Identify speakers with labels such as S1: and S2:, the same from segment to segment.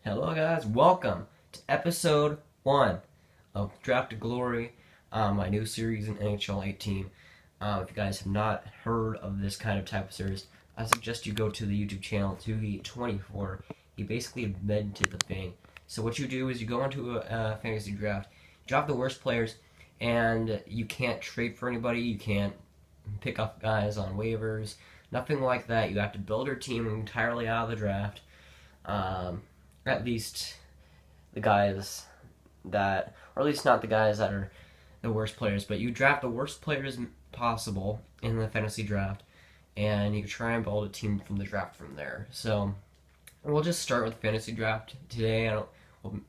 S1: Hello guys, welcome to episode 1 of Draft to Glory, my new series in NHL 18. If you guys have not heard of this kind of type of series, I suggest you go to the YouTube channel 2Heat24. He basically invented the thing. So what you do is you go into a fantasy draft, draft the worst players, and you can't trade for anybody, you can't pick up guys on waivers, nothing like that. You have to build your team entirely out of the draft. At least the guys that, or at least not the guys that are the worst players, but you draft the worst players possible in the fantasy draft, and you try and build a team from the draft from there. So we'll just start with the fantasy draft today. We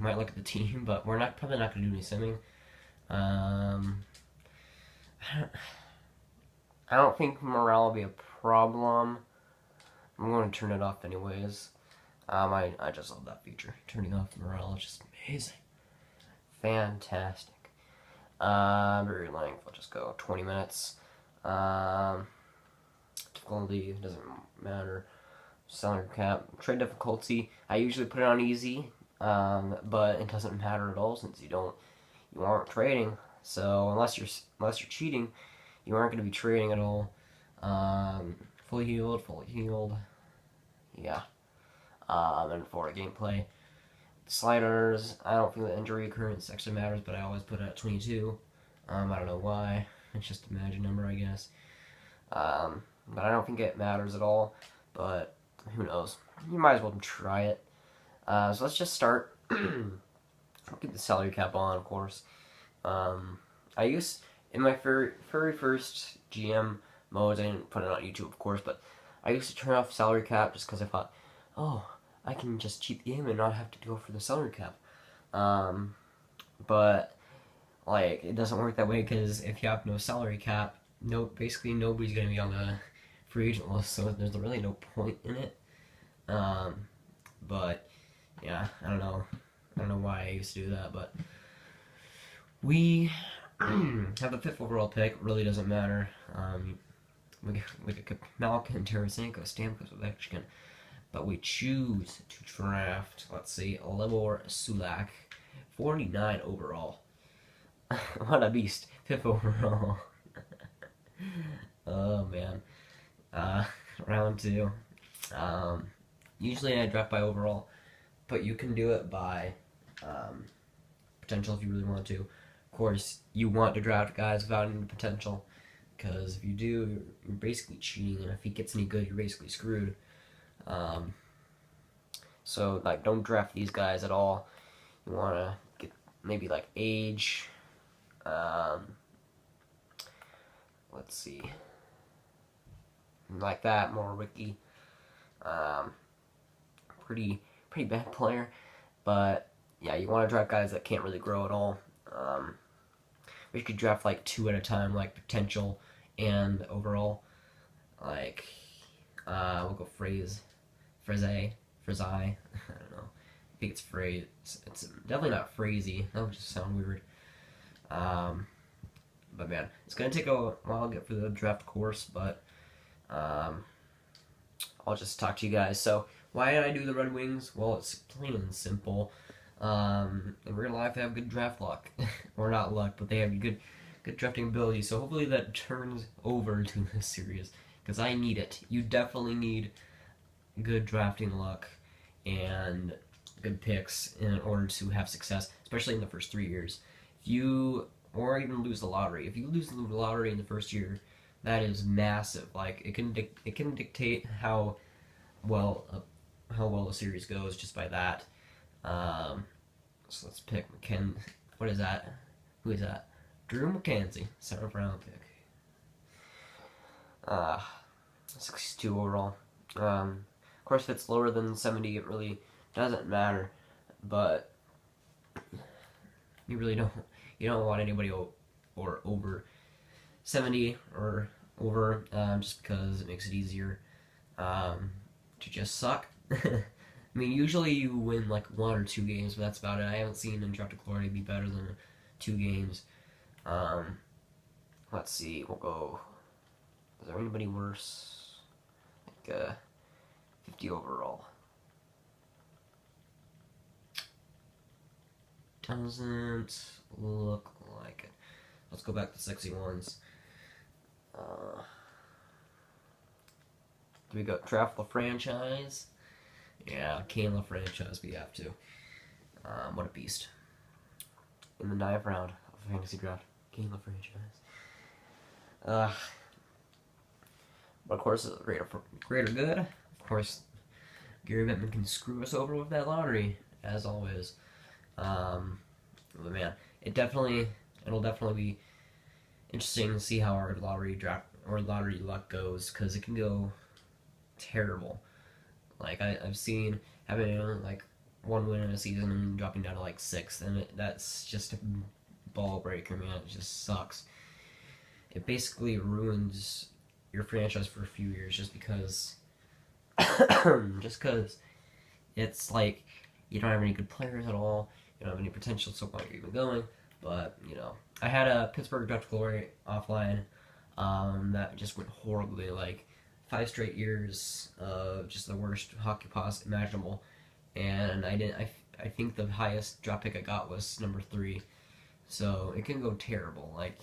S1: might look at the team, but we're probably not going to do any simming. I don't think morale will be a problem. I'm going to turn it off anyways. I just love that feature. Turning off morale is just amazing. Fantastic. Battery length, I'll just go 20 minutes. Difficulty, doesn't matter. Salary cap. Trade difficulty, I usually put it on easy, but it doesn't matter at all since you aren't trading. So unless you're cheating, you aren't going to be trading at all. Fully healed. Yeah. And for gameplay, sliders, I don't think the injury occurrence actually matters, but I always put it at 22. I don't know why. It's just a magic number, I guess. But I don't think it matters at all. But who knows? You might as well try it. So let's just start. I'll keep the salary cap on, of course. In my very first GM modes, I didn't put it on YouTube, of course, but I used to turn off salary cap just because I thought, oh, I can just cheat the game and not have to go for the salary cap. But like it doesn't work that way because if you have no salary cap, basically nobody's gonna be on the free agent list, so there's really no point in it. But yeah, I don't know why I used to do that, but we have the 5th overall pick. It really doesn't matter. We could Malkin, Tarasenko, Stamkos, Ovechkin. But we choose to draft, let's see, Lebor Sulak, 49 overall. What a beast. 5th overall. Oh, man. Round 2. Usually I draft by overall, but you can do it by potential if you really want to. Of course, you want to draft guys without any potential, because if you do, you're basically cheating, and if he gets any good, you're basically screwed. So like, don't draft these guys at all. You want to get maybe like age. Let's see, like that, more Ricky. Pretty bad player, but yeah, you want to draft guys that can't really grow at all. We could draft like 2 at a time, like potential and overall. Like, we'll go Fraze, I don't know. I think it's phrase. It's definitely not phrasey. That would just sound weird. But man, it's gonna take a while to get through the draft course, but I'll just talk to you guys. So why did I do the Red Wings? Well, it's plain and simple. In real life, they have good draft luck, or not luck, but they have good drafting ability. So hopefully that turns over to this series, because I need it. You definitely need good drafting luck and good picks in order to have success, especially in the first 3 years. Or even lose the lottery. If you lose the lottery in the first year, that is massive. Like it can dictate how well the series goes just by that. So let's pick What is that? Who is that? Drew McKenzie, 7th round pick. 62 overall. Of course, if it's lower than 70, it really doesn't matter. But you don't want anybody or over 70 or over, just because it makes it easier to just suck. I mean, usually you win like 1 or 2 games, but that's about it. I haven't seen in Draft to Glory be better than 2 games. Let's see, we'll go. Is there anybody worse? Like 50 overall. Doesn't look like it. Let's go back to sexy ones. Do we go draft the franchise? Yeah, Kane franchise. We have to. What a beast! In the 9th round of fantasy draft, Kane franchise. But of course, greater good. Of course, Gary Bettman can screw us over with that lottery, as always. But man, it'll definitely be interesting to see how our lottery luck goes, because it can go terrible. Like I've seen having like 1 win in a season and dropping down to like 6th, and that's just a ball breaker, man. It just sucks. It basically ruins your franchise for a few years just because it's like you don't have any good players at all. You don't have any potential, so why are you even going? But I had a Pittsburgh Draft Glory offline that just went horribly. Like 5 straight years of just the worst hockey pos imaginable, and I think the highest draft pick I got was number 3. So it can go terrible. Like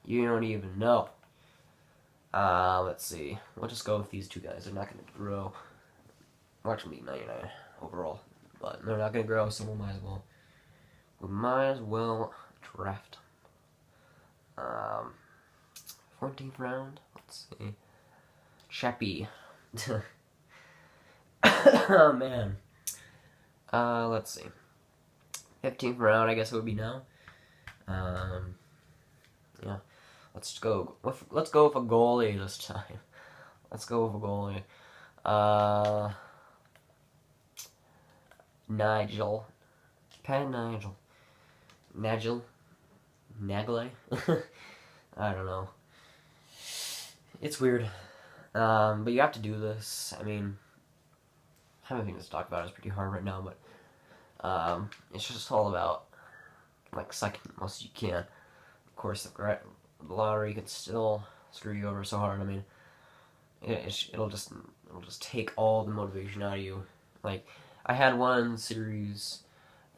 S1: you don't even know. Let's see. We'll just go with these 2 guys. They're not going to grow. Watch them be 99 overall, but they're not going to grow, so we might as well draft. 14th round. Let's see. Chappie. Oh man. Let's see. 15th round, I guess it would be now. Yeah. Let's go with a goalie this time. Let's go with a goalie. Nigel. Nagley? I don't know. It's weird. But you have to do this. I mean, having things to talk about is pretty hard right now, but it's just all about like sucking the most you can. Of course, the lottery could still screw you over so hard. I mean, it'll just take all the motivation out of you. Like I had one series,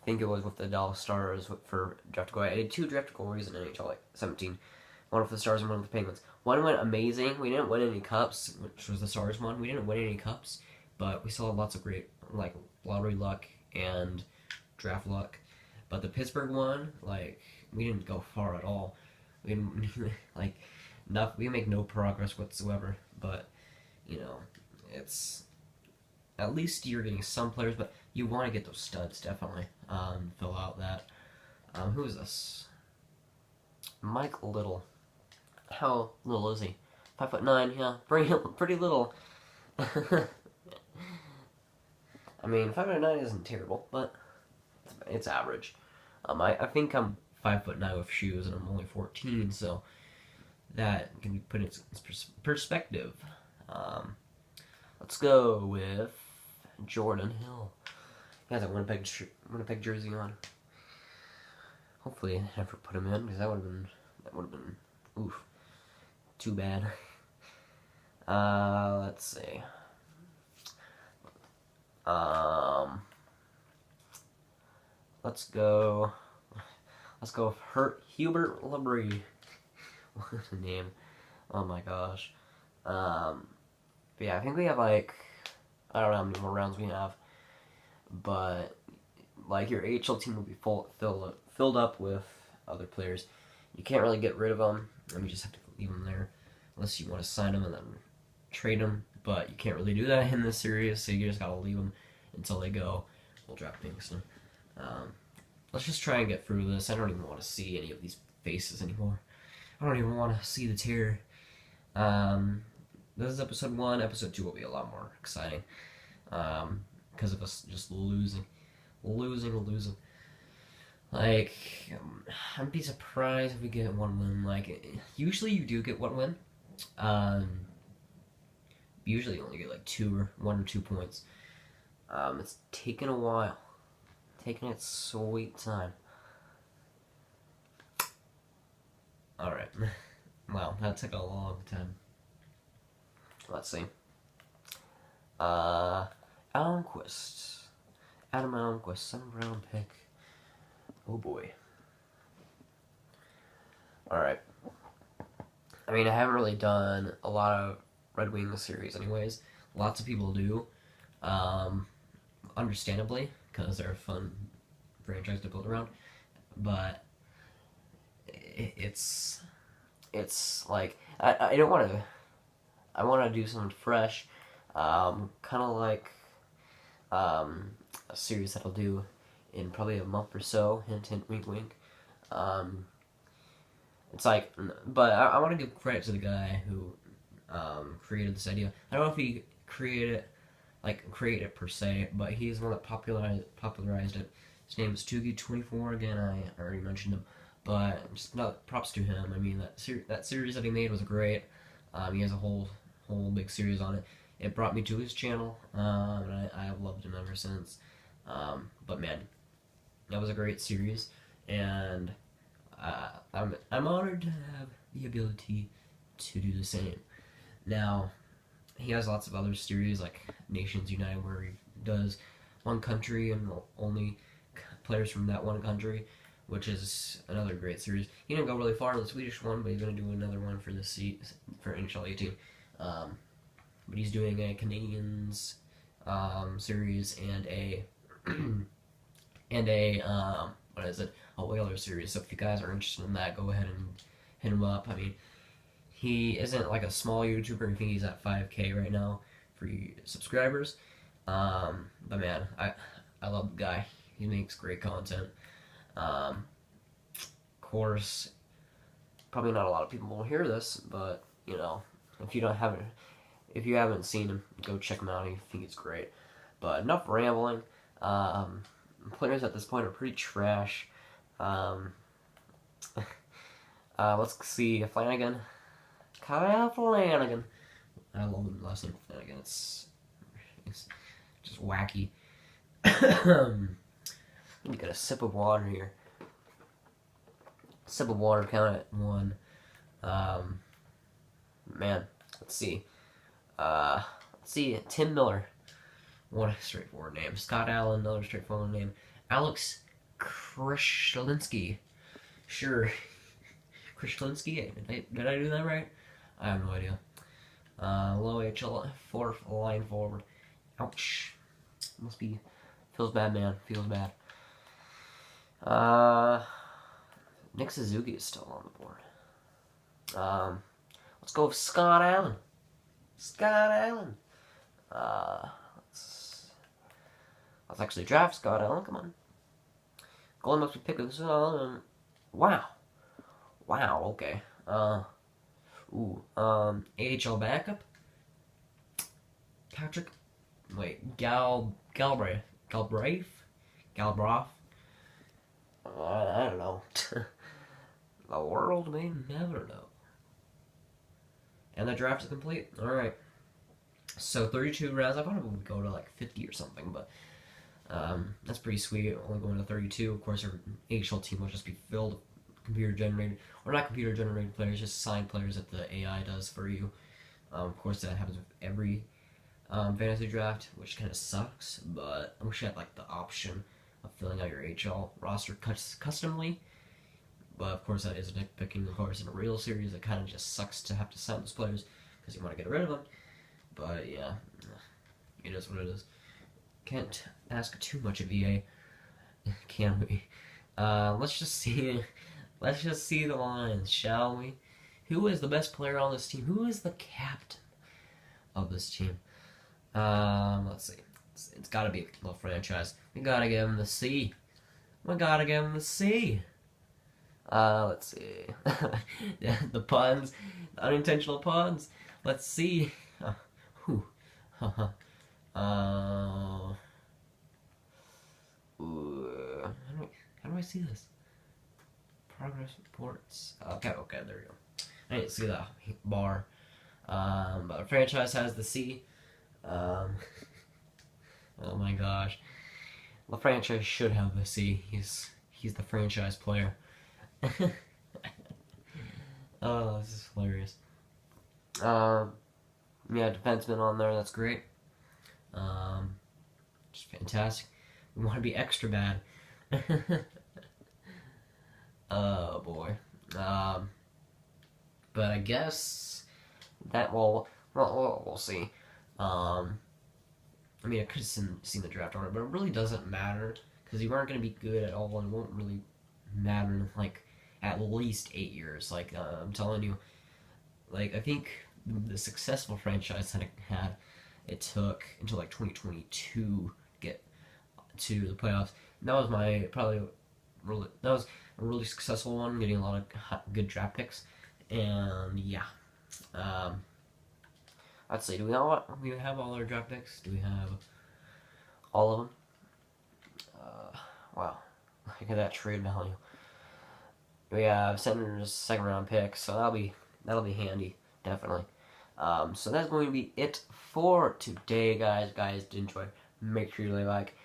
S1: I think it was with the Dallas Stars for draft goalie. I did 2 draft goalies in NHL like 17. One with the Stars and one with the Penguins. One went amazing. We didn't win any cups, which was the Stars one. We didn't win any cups, but we still had lots of great like lottery luck and draft luck. But the Pittsburgh one, like we didn't go far at all. We didn't we make no progress whatsoever. But it's at least you're getting some players, but you want to get those studs definitely. Fill out that. Who is this? Mike Little. How little is he? 5'9", yeah, pretty little. I mean, 5'9" isn't terrible, but it's average. I think I'm 5'9" with shoes, and I'm only 14, so that can be put in perspective. Let's go with Jordan Hill. He has a Winnipeg jersey on. Hopefully, I never put him in, because that would have been oof. Too bad. Let's see. Let's go with Hubert Labrie. What a name. Oh my gosh. But yeah, I think we have like, I don't know how many more rounds we have, but like your AHL team will be filled up with other players. You can't really get rid of them, and we just have to leave them there, unless you want to sign them and then trade them, but you can't really do that in this series, so you just gotta leave them until they go. We'll draft Pinkston. Let's just try and get through this. I don't even want to see any of these faces anymore. I don't even want to see the tier. This is episode 1. Episode 2 will be a lot more exciting, because of us just losing. Like, I'd be surprised if we get 1 win. Like, usually you do get 1 win. Usually you only get like 1 or 2 points. It's taken a while. Taking its sweet time. Alright. Wow, that took a long time. Let's see. Adam Almquist, 7th round pick. Oh boy. Alright. I mean, I haven't really done a lot of Red Wings series anyways. Lots of people do. Understandably, because they're a fun franchise to build around. But it's like I don't want to. I want to do something fresh, kind of like a series that I'll do in probably a month or so. Hint, hint, wink, wink. It's like, but I want to give credit to the guy who created this idea. I don't know if he created it per se, but he's the one that popularized it. His name is Tugi24. Again, I already mentioned him, but just props to him. I mean, that series that he made was great. He has a whole big series on it. It brought me to his channel, and I have loved him ever since. But man, that was a great series, and I'm honored to have the ability to do the same. Now, he has lots of other series like Nations United, where he does one country and only players from that one country, which is another great series. He didn't go really far in the Swedish one, but he's going to do another one for for NHL 18. But he's doing a Canadians series and a what is it? A Whaler series. So if you guys are interested in that, go ahead and hit him up. I mean, he isn't like a small YouTuber. I think he's at 5K right now for subscribers. But man, I love the guy. He makes great content. Of course, probably not a lot of people will hear this, but you know, if you haven't seen him, go check him out. I think he's great. But enough rambling. Players at this point are pretty trash. Let's see, Flanagan. Kyle Flanagan. I love him last name Flanagan. It's just wacky. Let me get a sip of water here. Sip of water, count at 1. Man, let's see. Tim Miller. What a straightforward name. Scott Allen, another straightforward name. Alex Krishlinsky. Sure. Krishlinsky? Did I do that right? I have no idea. Low HL, 4th line forward. Ouch. Feels bad, man. Feels bad. Nick Suzuki is still on the board. Let's go with Scott Allen. Scott Allen. Let's actually draft Scott Allen. Come on. Goalie must be picked this on. Wow. Wow. Okay. AHL backup. Patrick. Wait. Galbraith. I don't know. The world may never know. And the draft is complete. Alright. So 32 rounds. I thought it would go to like 50 or something, but that's pretty sweet. Only going to 32. Of course, our AHL team will just be filled with computer generated, or not computer generated players, just assigned players that the AI does for you. Of course, that happens with every fantasy draft, which kind of sucks, but I wish I had like the option of filling out your AHL roster customly. But of course, that is nitpicking. Of course, in a real series, it kind of just sucks to have to sign those players because you want to get rid of them. But yeah, it is what it is. Can't ask too much of EA, can we? Let's just see the lines, shall we? Who is the best player on this team? Who is the captain of this team? Let's see. It's got to be a franchise. We gotta give him the C. We gotta give him the C. Let's see. The puns, the unintentional puns. Let's see. How do I see this? Progress reports. Okay, there we go. I didn't see that bar. But a franchise has the C. Oh my gosh. The franchise should have the C. He's the franchise player. Oh, this is hilarious. Yeah, defenseman on there, that's great. Just fantastic. We want to be extra bad. Oh boy. But I guess that we'll see. I mean, I could have seen the draft order, but it really doesn't matter because you aren't going to be good at all, and it won't really matter in like at least 8 years. Like I'm telling you, like I think the successful franchise that it had, it took until like 2022 to get to the playoffs. And that was that was a really successful one, getting a lot of good draft picks, and yeah. Um, Let's see. Do we have all our draft picks? Do we have all of them? Wow, look at that trade value. We have Senators second round picks, so that'll be handy, definitely. So that's going to be it for today, guys. Guys, did enjoy? Make sure you like.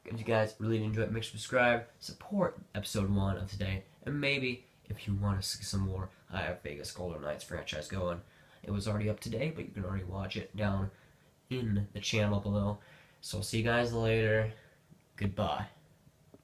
S1: If you guys really did enjoy it, make sure to subscribe. Support episode 1 of today, and maybe if you want to see some more, I have Vegas Golden Knights franchise going. It was already up today, but you can already watch it down in the channel below. So I'll see you guys later. Goodbye.